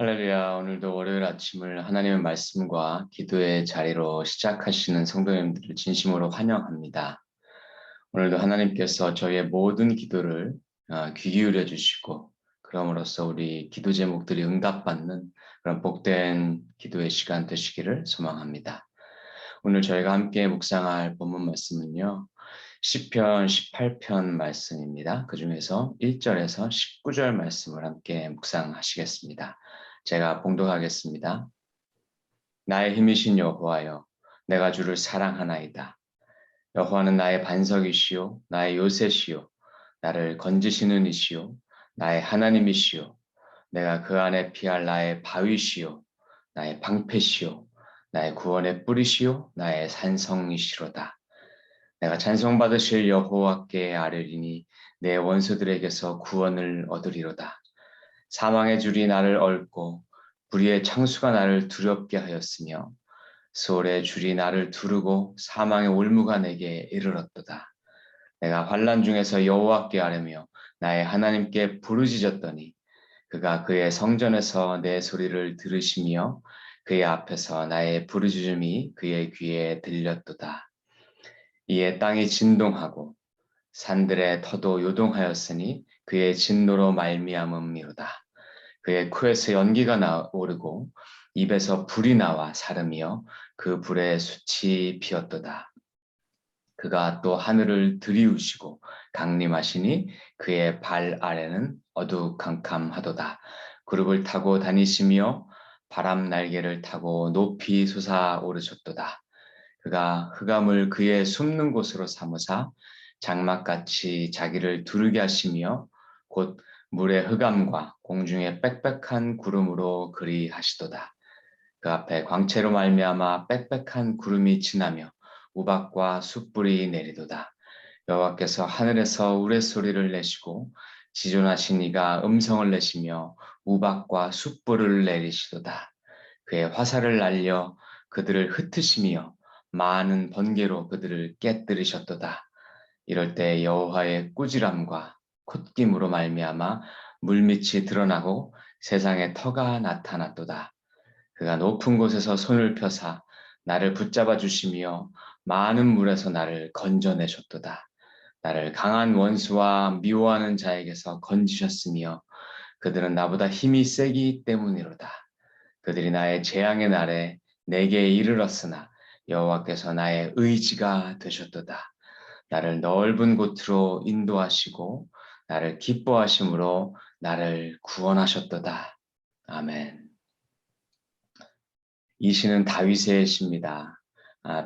할렐루야. 오늘도 월요일 아침을 하나님의 말씀과 기도의 자리로 시작하시는 성도님들을 진심으로 환영합니다. 오늘도 하나님께서 저희의 모든 기도를 귀 기울여 주시고 그럼으로써 우리 기도 제목들이 응답받는 그런 복된 기도의 시간 되시기를 소망합니다. 오늘 저희가 함께 묵상할 본문 말씀은요. 시편 18편 말씀입니다. 그중에서 1절에서 19절 말씀을 함께 묵상하시겠습니다. 제가 봉독하겠습니다. 나의 힘이신 여호와여, 내가 주를 사랑하나이다. 여호와는 나의 반석이시요, 나의 요새시요, 나를 건지시는 이시요, 나의 하나님이시요, 내가 그 안에 피할 나의 바위시요, 나의 방패시요, 나의 구원의 뿌리시요, 나의 산성이시로다. 내가 찬송받으실 여호와께 아뢰리니 내 원수들에게서 구원을 얻으리로다. 사망의 줄이 나를 얽고 불의의 창수가 나를 두렵게 하였으며 수월의 줄이 나를 두르고 사망의 올무가 내게 이르렀도다. 내가 환난 중에서 여호와께 아뢰며 나의 하나님께 부르짖었더니 그가 그의 성전에서 내 소리를 들으시며 그의 앞에서 나의 부르짖음이 그의 귀에 들렸도다. 이에 땅이 진동하고 산들의 터도 요동하였으니 그의 진노로 말미암음이로다. 그의 코에서 연기가 나오르고 입에서 불이 나와 사르며 그 불에 숯이 피었도다. 그가 또 하늘을 들이우시고 강림하시니 그의 발 아래는 어두캄캄하도다. 구름을 타고 다니시며 바람 날개를 타고 높이 솟아오르셨도다. 그가 흑암을 그의 숨는 곳으로 삼으사 장막같이 자기를 두르게 하시며 곧 물의 흑암과 공중의 빽빽한 구름으로 그리하시도다. 그 앞에 광채로 말미암아 빽빽한 구름이 지나며 우박과 숯불이 내리도다. 여호와께서 하늘에서 우레소리를 내시고 지존하신 이가 음성을 내시며 우박과 숯불을 내리시도다. 그의 화살을 날려 그들을 흩으시며 많은 번개로 그들을 깨뜨리셨도다. 이럴 때 여호와의 꾸지람과 콧김으로 말미암아 물밑이 드러나고 세상에 터가 나타났도다. 그가 높은 곳에서 손을 펴사 나를 붙잡아 주시며 많은 물에서 나를 건져내셨도다. 나를 강한 원수와 미워하는 자에게서 건지셨으며 그들은 나보다 힘이 세기 때문이로다. 그들이 나의 재앙의 날에 내게 이르렀으나 여호와께서 나의 의지가 되셨도다. 나를 넓은 곳으로 인도하시고 나를 기뻐하심으로 나를 구원하셨도다. 아멘. 이 시는 다윗의 시입니다.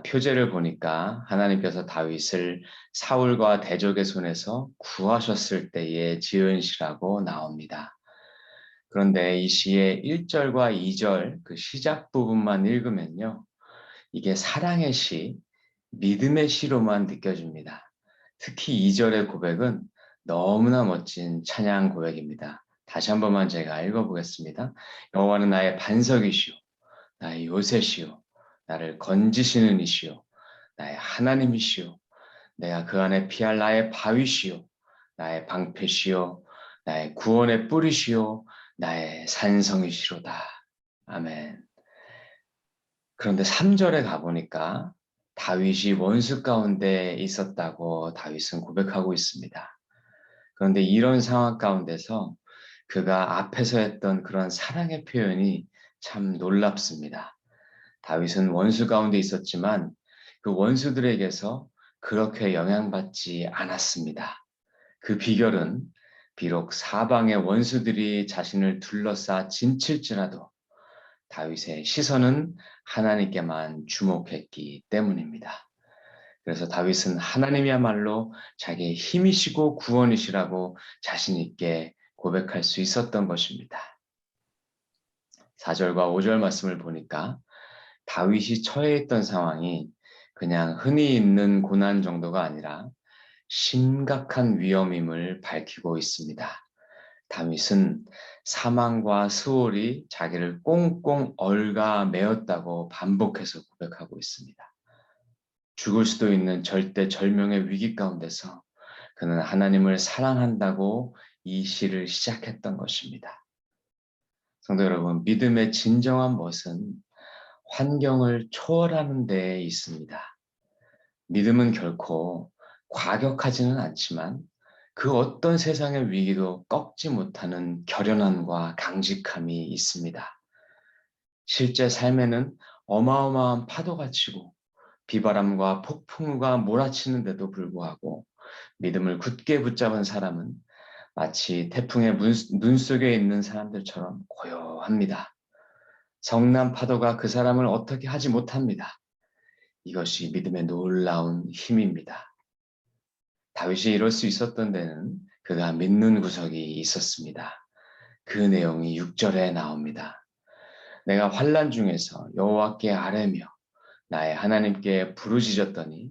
표제를 보니까 하나님께서 다윗을 사울과 대적의 손에서 구하셨을 때에 지은 시라고 나옵니다. 그런데 이 시의 1절과 2절 그 시작 부분만 읽으면요. 이게 사랑의 시, 믿음의 시로만 느껴집니다. 특히 2절의 고백은 너무나 멋진 찬양 고백입니다. 다시 한 번만 제가 읽어보겠습니다. 여호와는 나의 반석이시오. 나의 요새시오. 나를 건지시는 이시오. 나의 하나님이시오. 내가 그 안에 피할 나의 바위시오. 나의 방패시오. 나의 구원의 뿌리시오. 나의 산성이시로다. 아멘. 그런데 3절에 가보니까 다윗이 원수 가운데 있었다고 다윗은 고백하고 있습니다. 그런데 이런 상황 가운데서 그가 앞에서 했던 그런 사랑의 표현이 참 놀랍습니다. 다윗은 원수 가운데 있었지만 그 원수들에게서 그렇게 영향받지 않았습니다. 그 비결은 비록 사방의 원수들이 자신을 둘러싸 진칠지라도 다윗의 시선은 하나님께만 주목했기 때문입니다. 그래서 다윗은 하나님이야말로 자기의 힘이시고 구원이시라고 자신 있게 고백할 수 있었던 것입니다. 4절과 5절 말씀을 보니까 다윗이 처해 있던 상황이 그냥 흔히 있는 고난 정도가 아니라 심각한 위험임을 밝히고 있습니다. 다윗은 사망과 수월이 자기를 꽁꽁 얽아 매었다고 반복해서 고백하고 있습니다. 죽을 수도 있는 절대절명의 위기 가운데서 그는 하나님을 사랑한다고 이 시를 시작했던 것입니다. 성도 여러분, 믿음의 진정한 멋은 환경을 초월하는 데에 있습니다. 믿음은 결코 과격하지는 않지만 그 어떤 세상의 위기도 꺾지 못하는 결연함과 강직함이 있습니다. 실제 삶에는 어마어마한 파도가 치고 비바람과 폭풍우가 몰아치는데도 불구하고 믿음을 굳게 붙잡은 사람은 마치 태풍의 눈 속에 있는 사람들처럼 고요합니다. 성난 파도가 그 사람을 어떻게 하지 못합니다. 이것이 믿음의 놀라운 힘입니다. 다윗이 이럴 수 있었던 데는 그가 믿는 구석이 있었습니다. 그 내용이 6절에 나옵니다. 내가 환난 중에서 여호와께 아뢰며 나의 하나님께 부르짖었더니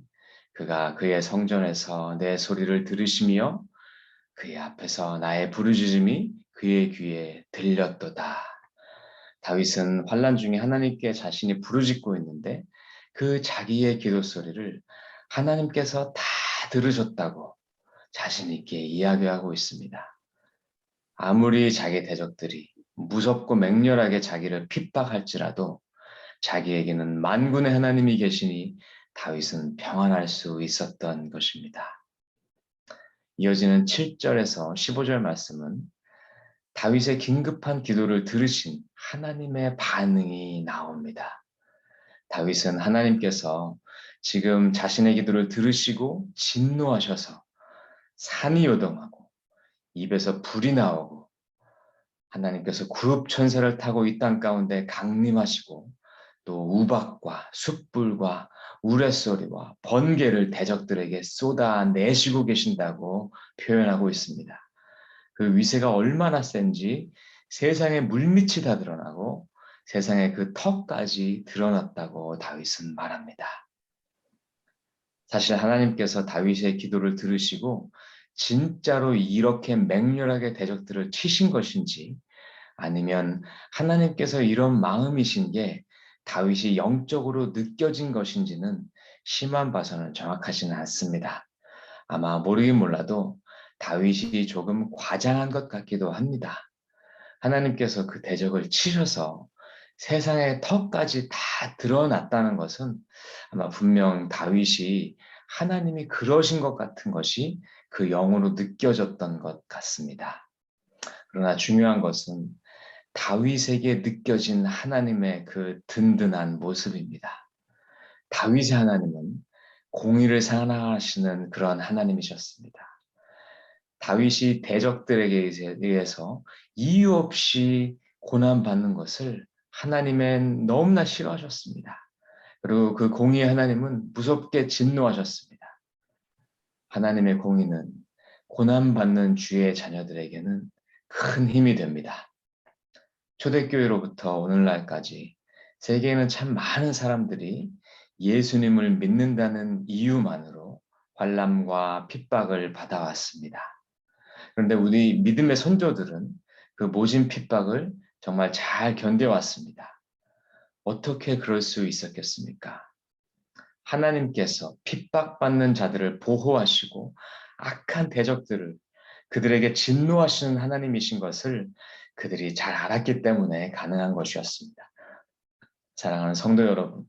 그가 그의 성전에서 내 소리를 들으시며 그의 앞에서 나의 부르짖음이 그의 귀에 들렸도다. 다윗은 환난 중에 하나님께 자신이 부르짖고 있는데 그 자기의 기도 소리를 하나님께서 다 들으셨다고 자신 있게 이야기하고 있습니다. 아무리 자기 대적들이 무섭고 맹렬하게 자기를 핍박할지라도 자기에게는 만군의 하나님이 계시니 다윗은 평안할 수 있었던 것입니다. 이어지는 7절에서 15절 말씀은 다윗의 긴급한 기도를 들으신 하나님의 반응이 나옵니다. 다윗은 하나님께서 지금 자신의 기도를 들으시고 진노하셔서 산이 요동하고 입에서 불이 나오고 하나님께서 구름 천사를 타고 이 땅 가운데 강림하시고 또 우박과 숯불과 우레소리와 번개를 대적들에게 쏟아내시고 계신다고 표현하고 있습니다. 그 위세가 얼마나 센지 세상의 물밑이 다 드러나고 세상의 그 턱까지 드러났다고 다윗은 말합니다. 사실 하나님께서 다윗의 기도를 들으시고 진짜로 이렇게 맹렬하게 대적들을 치신 것인지 아니면 하나님께서 이런 마음이신 게 다윗이 영적으로 느껴진 것인지는 심한 봐서는 정확하지는 않습니다. 아마 모르긴 몰라도 다윗이 조금 과장한 것 같기도 합니다. 하나님께서 그 대적을 치셔서 세상의 턱까지 다 드러났다는 것은 아마 분명 다윗이 하나님이 그러신 것 같은 것이 그 영으로 느껴졌던 것 같습니다. 그러나 중요한 것은 다윗에게 느껴진 하나님의 그 든든한 모습입니다. 다윗의 하나님은 공의를 사랑하시는 그런 하나님이셨습니다. 다윗이 대적들에게 의해서 이유 없이 고난받는 것을 하나님은 너무나 싫어하셨습니다. 그리고 그 공의의 하나님은 무섭게 진노하셨습니다. 하나님의 공의는 고난받는 주의 자녀들에게는 큰 힘이 됩니다. 초대교회로부터 오늘날까지 세계에는 참 많은 사람들이 예수님을 믿는다는 이유만으로 환난과 핍박을 받아왔습니다. 그런데 우리 믿음의 선조들은 그 모진 핍박을 정말 잘 견뎌왔습니다. 어떻게 그럴 수 있었겠습니까? 하나님께서 핍박받는 자들을 보호하시고 악한 대적들을 그들에게 진노하시는 하나님이신 것을 그들이 잘 알았기 때문에 가능한 것이었습니다. 사랑하는 성도 여러분,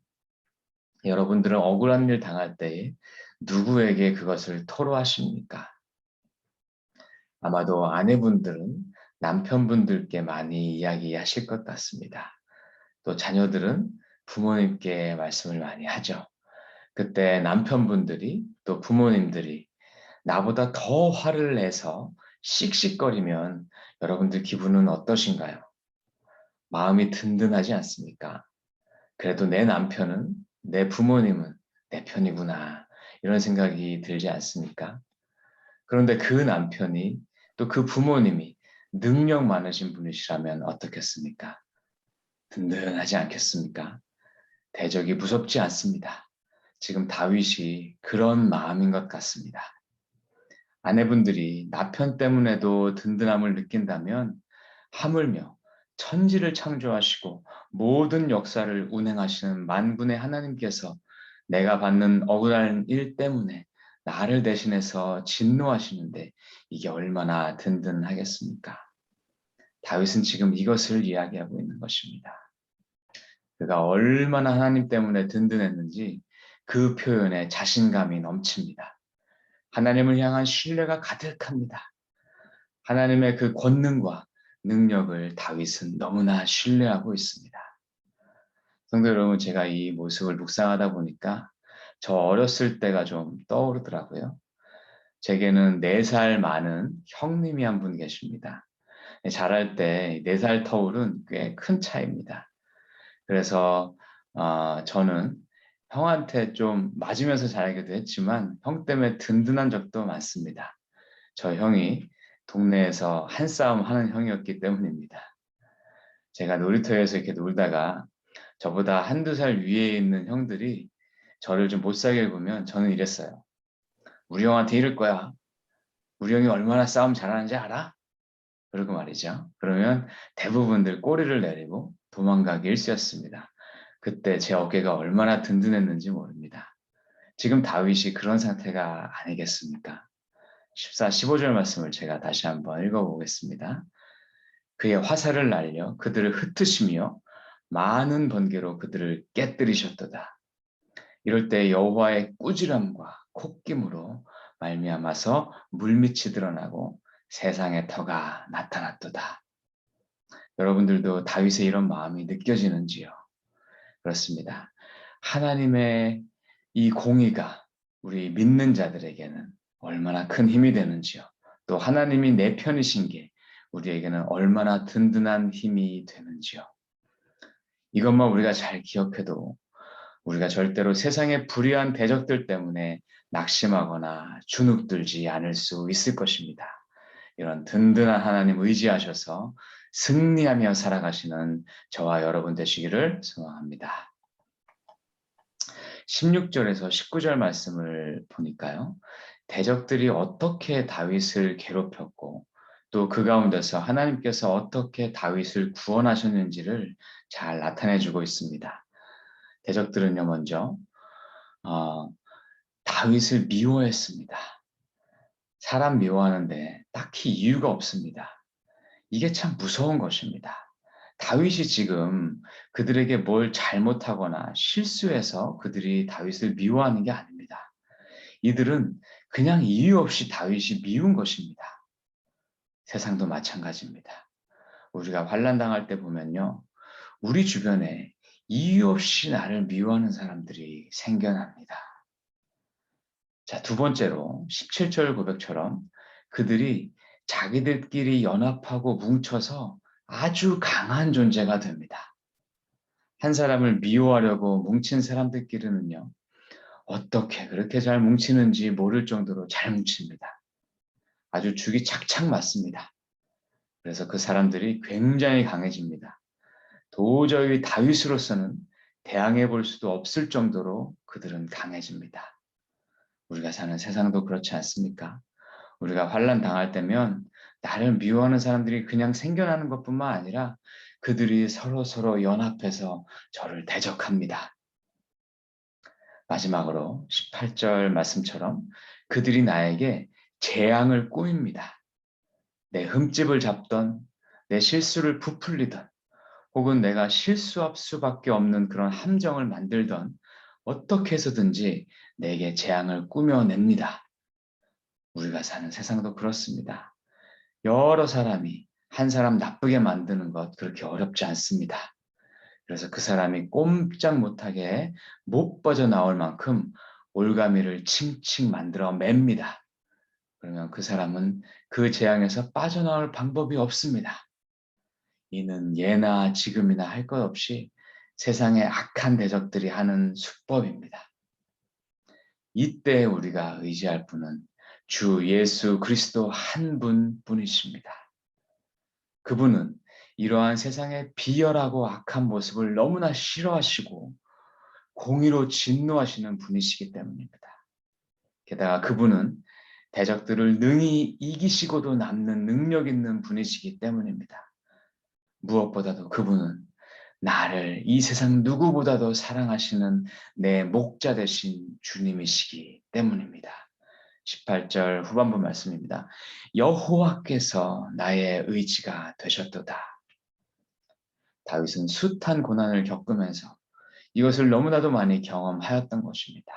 여러분들은 억울한 일 당할 때에 누구에게 그것을 토로하십니까? 아마도 아내분들은 남편분들께 많이 이야기하실 것 같습니다. 또 자녀들은 부모님께 말씀을 많이 하죠. 그때 남편분들이 또 부모님들이 나보다 더 화를 내서 씩씩거리면 여러분들 기분은 어떠신가요? 마음이 든든하지 않습니까? 그래도 내 남편은, 내 부모님은 내 편이구나. 이런 생각이 들지 않습니까? 그런데 그 남편이 또 그 부모님이 능력 많으신 분이시라면 어떻겠습니까? 든든하지 않겠습니까? 대적이 무섭지 않습니다. 지금 다윗이 그런 마음인 것 같습니다. 아내분들이 남편 때문에도 든든함을 느낀다면 하물며 천지를 창조하시고 모든 역사를 운행하시는 만군의 하나님께서 내가 받는 억울한 일 때문에 나를 대신해서 진노하시는데 이게 얼마나 든든하겠습니까? 다윗은 지금 이것을 이야기하고 있는 것입니다. 그가 얼마나 하나님 때문에 든든했는지 그 표현에 자신감이 넘칩니다. 하나님을 향한 신뢰가 가득합니다. 하나님의 그 권능과 능력을 다윗은 너무나 신뢰하고 있습니다. 성도 여러분, 제가 이 모습을 묵상하다 보니까 저 어렸을 때가 좀 떠오르더라고요. 제게는 4살 많은 형님이 한 분 계십니다. 자랄 때 4살 터울은 꽤 큰 차이입니다. 그래서 저는 형한테 좀 맞으면서 자라기도 했지만 형 때문에 든든한 적도 많습니다. 저 형이 동네에서 한싸움 하는 형이었기 때문입니다. 제가 놀이터에서 이렇게 놀다가 저보다 한두 살 위에 있는 형들이 저를 좀 못 살게 보면 저는 이랬어요. 우리 형한테 이럴 거야. 우리 형이 얼마나 싸움 잘하는지 알아? 그러고 말이죠. 그러면 대부분들 꼬리를 내리고 도망가기 일쑤였습니다. 그때 제 어깨가 얼마나 든든했는지 모릅니다. 지금 다윗이 그런 상태가 아니겠습니까? 14, 15절 말씀을 제가 다시 한번 읽어보겠습니다. 그의 화살을 날려 그들을 흩으시며 많은 번개로 그들을 깨뜨리셨도다. 이럴 때 여호와의 꾸지람과 콧김으로 말미암아서 물밑이 드러나고 세상의 터가 나타났도다. 여러분들도 다윗의 이런 마음이 느껴지는지요? 그렇습니다. 하나님의 이 공의가 우리 믿는 자들에게는 얼마나 큰 힘이 되는지요. 또 하나님이 내 편이신 게 우리에게는 얼마나 든든한 힘이 되는지요. 이것만 우리가 잘 기억해도 우리가 절대로 세상의 불의한 대적들 때문에 낙심하거나 주눅들지 않을 수 있을 것입니다. 이런 든든한 하나님 의지하셔서 승리하며 살아가시는 저와 여러분 되시기를 소망합니다. 16절에서 19절 말씀을 보니까요. 대적들이 어떻게 다윗을 괴롭혔고 또 그 가운데서 하나님께서 어떻게 다윗을 구원하셨는지를 잘 나타내 주고 있습니다. 대적들은요, 먼저 다윗을 미워했습니다. 사람 미워하는데 딱히 이유가 없습니다. 이게 참 무서운 것입니다. 다윗이 지금 그들에게 뭘 잘못하거나 실수해서 그들이 다윗을 미워하는 게 아닙니다. 이들은 그냥 이유 없이 다윗이 미운 것입니다. 세상도 마찬가지입니다. 우리가 환난 당할 때 보면요. 우리 주변에 이유 없이 나를 미워하는 사람들이 생겨납니다. 자, 두 번째로 17절 고백처럼 그들이 자기들끼리 연합하고 뭉쳐서 아주 강한 존재가 됩니다. 한 사람을 미워하려고 뭉친 사람들끼리는요, 어떻게 그렇게 잘 뭉치는지 모를 정도로 잘 뭉칩니다. 아주 죽이 착착 맞습니다. 그래서 그 사람들이 굉장히 강해집니다. 도저히 다윗으로서는 대항해 볼 수도 없을 정도로 그들은 강해집니다. 우리가 사는 세상도 그렇지 않습니까? 우리가 환난 당할 때면 나를 미워하는 사람들이 그냥 생겨나는 것뿐만 아니라 그들이 서로 연합해서 저를 대적합니다. 마지막으로 18절 말씀처럼 그들이 나에게 재앙을 꾸밉니다. 내 흠집을 잡던, 내 실수를 부풀리던, 혹은 내가 실수할 수밖에 없는 그런 함정을 만들던 어떻게 해서든지 내게 재앙을 꾸며냅니다. 우리가 사는 세상도 그렇습니다. 여러 사람이 한 사람 나쁘게 만드는 것 그렇게 어렵지 않습니다. 그래서 그 사람이 꼼짝 못하게 못 빠져나올 만큼 올가미를 칭칭 만들어 맵니다. 그러면 그 사람은 그 재앙에서 빠져나올 방법이 없습니다. 이는 예나 지금이나 할 것 없이 세상의 악한 대적들이 하는 수법입니다. 이때 우리가 의지할 분은 주 예수 그리스도 한 분뿐이십니다. 그분은 이러한 세상의 비열하고 악한 모습을 너무나 싫어하시고 공의로 진노하시는 분이시기 때문입니다. 게다가 그분은 대적들을 능히 이기시고도 남는 능력 있는 분이시기 때문입니다. 무엇보다도 그분은 나를 이 세상 누구보다도 사랑하시는 내 목자 되신 주님이시기 때문입니다. 18절 후반부 말씀입니다. 여호와께서 나의 의지가 되셨도다. 다윗은 숱한 고난을 겪으면서 이것을 너무나도 많이 경험하였던 것입니다.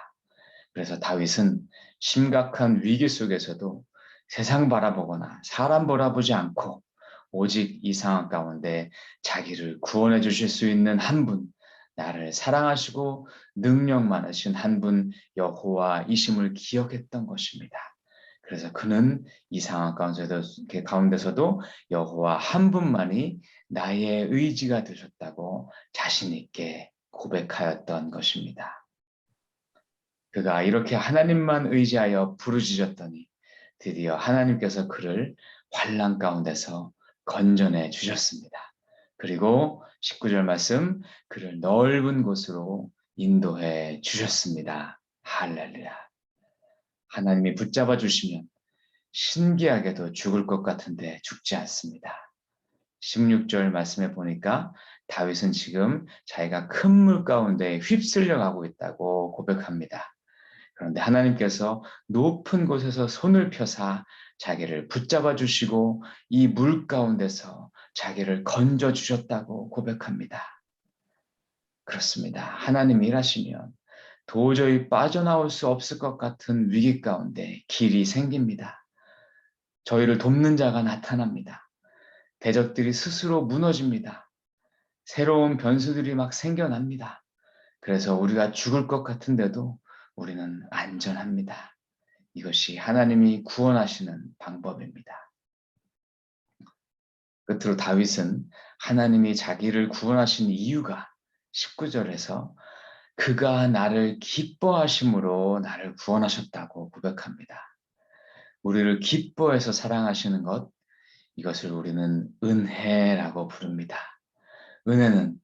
그래서 다윗은 심각한 위기 속에서도 세상 바라보거나 사람 바라보지 않고 오직 이 상황 가운데 자기를 구원해 주실 수 있는 한 분, 나를 사랑하시고 능력 많으신 한 분 여호와이심을 기억했던 것입니다. 그래서 그는 이 상황 가운데서도 여호와 한 분만이 나의 의지가 되셨다고 자신 있게 고백하였던 것입니다. 그가 이렇게 하나님만 의지하여 부르짖었더니 드디어 하나님께서 그를 환난 가운데서 건져내 주셨습니다. 그리고 19절 말씀, 그를 넓은 곳으로 인도해 주셨습니다. 할렐루야. 하나님이 붙잡아 주시면 신기하게도 죽을 것 같은데 죽지 않습니다. 16절 말씀에 보니까 다윗은 지금 자기가 큰 물 가운데 휩쓸려 가고 있다고 고백합니다. 그런데 하나님께서 높은 곳에서 손을 펴사 자기를 붙잡아 주시고 이 물 가운데서 자기를 건져 주셨다고 고백합니다. 그렇습니다. 하나님이 일하시면 도저히 빠져나올 수 없을 것 같은 위기 가운데 길이 생깁니다. 저희를 돕는 자가 나타납니다. 대적들이 스스로 무너집니다. 새로운 변수들이 막 생겨납니다. 그래서 우리가 죽을 것 같은데도 우리는 안전합니다. 이것이 하나님이 구원하시는 방법입니다. 끝으로 다윗은 하나님이 자기를 구원하신 이유가 19절에서 그가 나를 기뻐하심으로 나를 구원하셨다고 고백합니다. 우리를 기뻐해서 사랑하시는 것, 이것을 우리는 은혜라고 부릅니다. 은혜는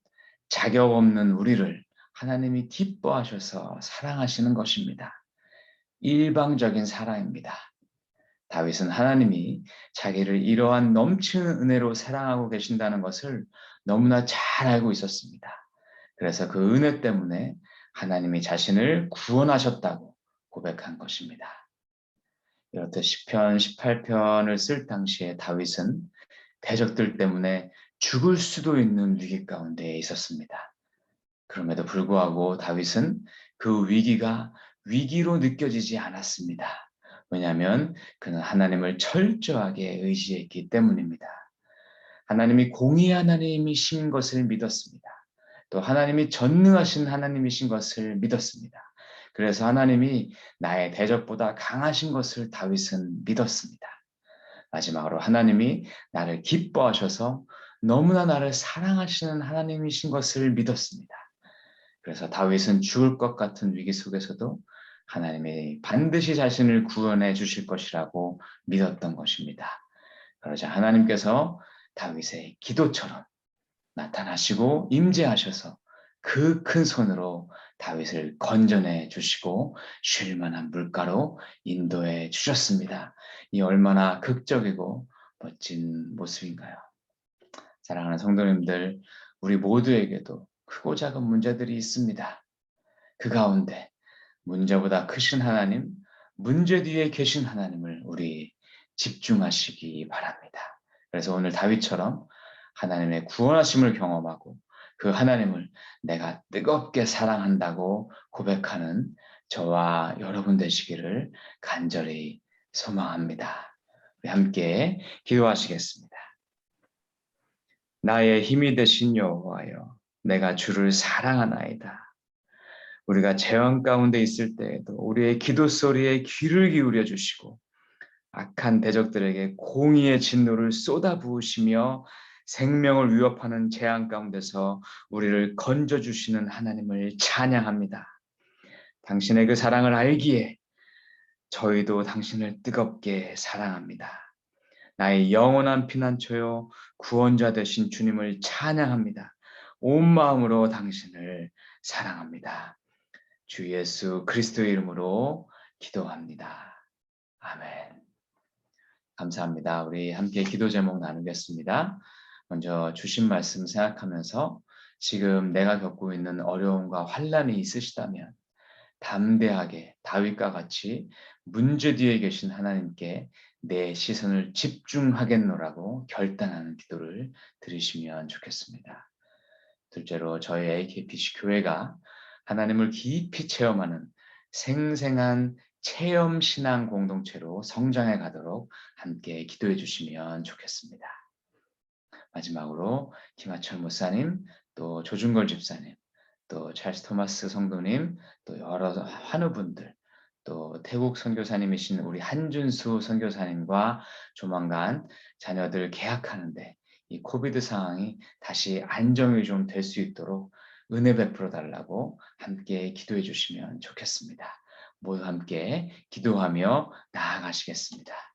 자격 없는 우리를 하나님이 기뻐하셔서 사랑하시는 것입니다. 일방적인 사랑입니다. 다윗은 하나님이 자기를 이러한 넘치는 은혜로 사랑하고 계신다는 것을 너무나 잘 알고 있었습니다. 그래서 그 은혜 때문에 하나님이 자신을 구원하셨다고 고백한 것입니다. 이렇듯 시편 18편을 쓸 당시에 다윗은 대적들 때문에 죽을 수도 있는 위기 가운데 있었습니다. 그럼에도 불구하고 다윗은 그 위기가 위기로 느껴지지 않았습니다. 왜냐하면 그는 하나님을 철저하게 의지했기 때문입니다. 하나님이 공의 하나님이신 것을 믿었습니다. 또 하나님이 전능하신 하나님이신 것을 믿었습니다. 그래서 하나님이 나의 대적보다 강하신 것을 다윗은 믿었습니다. 마지막으로 하나님이 나를 기뻐하셔서 너무나 나를 사랑하시는 하나님이신 것을 믿었습니다. 그래서 다윗은 죽을 것 같은 위기 속에서도 하나님이 반드시 자신을 구원해 주실 것이라고 믿었던 것입니다. 그러자 하나님께서 다윗의 기도처럼 나타나시고 임재하셔서 그 큰 손으로 다윗을 건져내 주시고 쉴 만한 물가로 인도해 주셨습니다. 이 얼마나 극적이고 멋진 모습인가요? 사랑하는 성도님들, 우리 모두에게도 크고 작은 문제들이 있습니다. 그 가운데 문제보다 크신 하나님, 문제 뒤에 계신 하나님을 우리 집중하시기 바랍니다. 그래서 오늘 다윗처럼 하나님의 구원하심을 경험하고 그 하나님을 내가 뜨겁게 사랑한다고 고백하는 저와 여러분 되시기를 간절히 소망합니다. 우리 함께 기도하시겠습니다. 나의 힘이 되신 여호와여, 내가 주를 사랑하나이다. 우리가 재앙 가운데 있을 때에도 우리의 기도 소리에 귀를 기울여 주시고 악한 대적들에게 공의의 진노를 쏟아부으시며 생명을 위협하는 재앙 가운데서 우리를 건져주시는 하나님을 찬양합니다. 당신의 그 사랑을 알기에 저희도 당신을 뜨겁게 사랑합니다. 나의 영원한 피난처요 구원자 되신 주님을 찬양합니다. 온 마음으로 당신을 사랑합니다. 주 예수 그리스도의 이름으로 기도합니다. 아멘. 감사합니다. 우리 함께 기도 제목 나누겠습니다. 먼저 주신 말씀 생각하면서 지금 내가 겪고 있는 어려움과 환난이 있으시다면 담대하게 다윗과 같이 문제 뒤에 계신 하나님께 내 시선을 집중하겠노라고 결단하는 기도를 드리시면 좋겠습니다. 둘째로 저희 AKPC 교회가 하나님을 깊이 체험하는 생생한 체험 신앙 공동체로 성장해 가도록 함께 기도해 주시면 좋겠습니다. 마지막으로 김하철 목사님, 또 조준걸 집사님, 또 찰스 토마스 성도님, 또 여러 환우분들, 또 태국 선교사님이신 우리 한준수 선교사님과 조만간 자녀들 개학하는데 이 코비드 상황이 다시 안정이 좀 될 수 있도록 은혜 베풀어 달라고 함께 기도해 주시면 좋겠습니다. 모두 함께 기도하며 나아가시겠습니다.